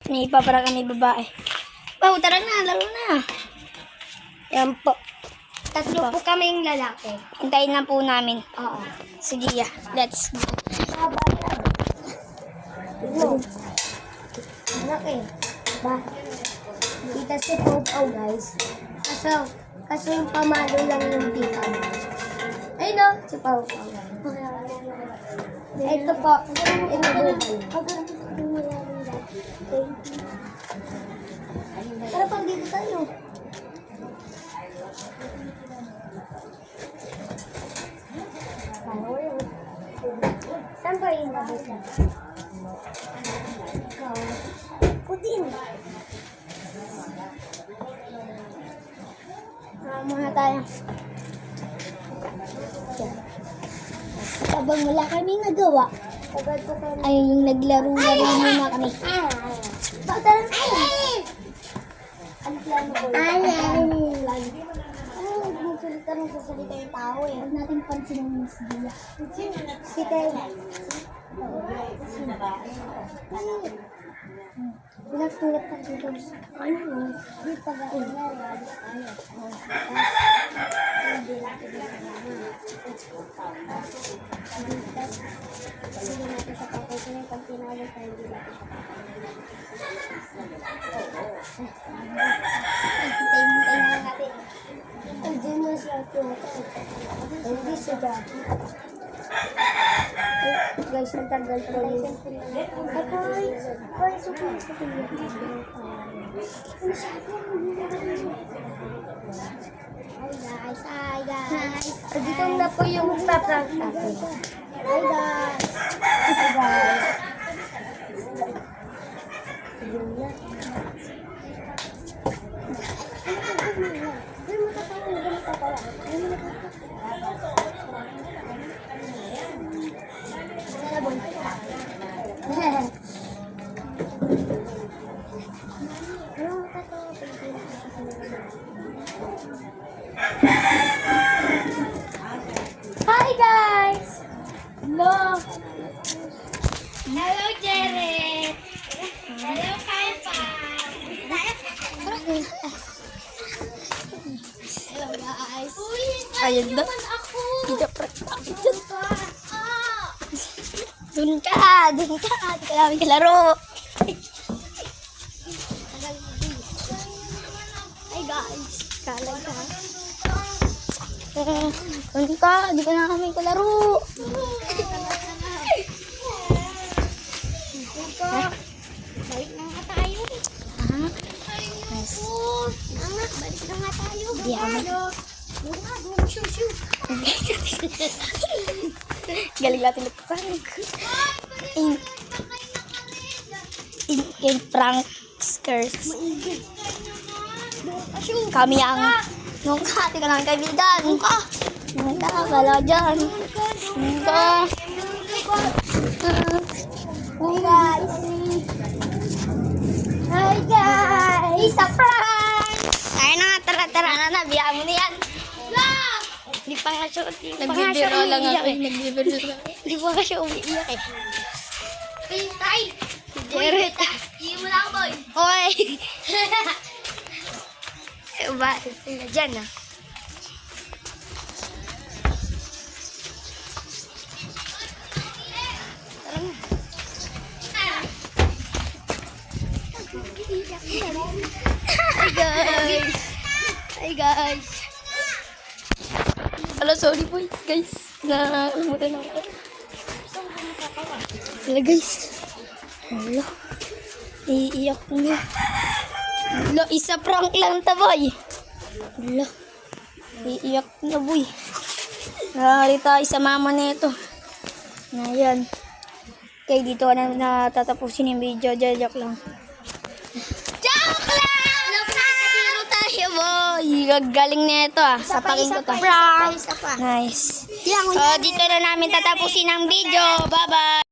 May ipapara kami babae. Oh, tara na, laro na. Yan po. Tatlo po kaming lalaki. Hintayin na po namin. Oo. Sige, let's go. Laki. Ba? Kita si Popo, guys. Kaso yung pamalo lang yung tita. Ay no, si Popo. Ito po. Tara pang dito tayo. Saan ba yung labas na? Putin. Muna tayo. Habang wala kaming nagawa, ay yung naglaro-laro muna kami. Tara na. Ano plano ko? Magsalita ng sasalita yung tao eh. Huwag natin pansinin yung siya. Si Teo. Tulad ka dito. Ano? Di pag-aaral na realis tayo. Hindi natin sa hindi natin siya papagunin. Pag tinawag tayo, hindi natin siya papagunin. Hintayin na natin. Hindi na siya ito. Hindi siya dati. Guys, nagtagal ko yun. Ay, super sa tingin. Hi guys. Dito na po yung paprank natin. Hi guys. Hi guys. Hi guys. Hello. Hello, Jared. Hello, Papa. Hello, guys. Ayun na. Ako. Kita practice dyan. Dun ka. Di ka namin kalaro. Hi, guys. Kalag ka. Dun ka. Di ka na kami kalaro. Balik na nga tayo. Ha? Nice. Anak, balik na nga tayo. Di ako. Shoot. Galing natin nagpaprank. In pranksters. Kami ang nung ka, tika lang kaibigan. Nung ka, wala dyan. Nung ka. Hi, guys. Hi, guys. Isa prank! Ay na nga, tara na, biyaan mo na yan. Hindi pa nga siya, Nagbibiro lang ako eh. Nagbibiro lang ako. Hindi pa nga siya umiiyak eh. Tay. Jared. Hindi mo na ako, boy. Hoy! Ba, sila dyan ah. Hi guys! Hi guys! Hello, sorry po guys. Nakalimutan ako. Hello guys. Hello. Iiyak na. Hello, isa prank lang ta boy. Hello. Iiyak na boy. Nakakita sa mama nito. Na yan. Okay, dito na natatapusin yung video. Joke lang. Joke lang! Laro tayo boy. Galing na ito ah. Sapakin ko to. Isa pa. Nice. Di ako Dito na namin tatapusin ang video. Bye-bye.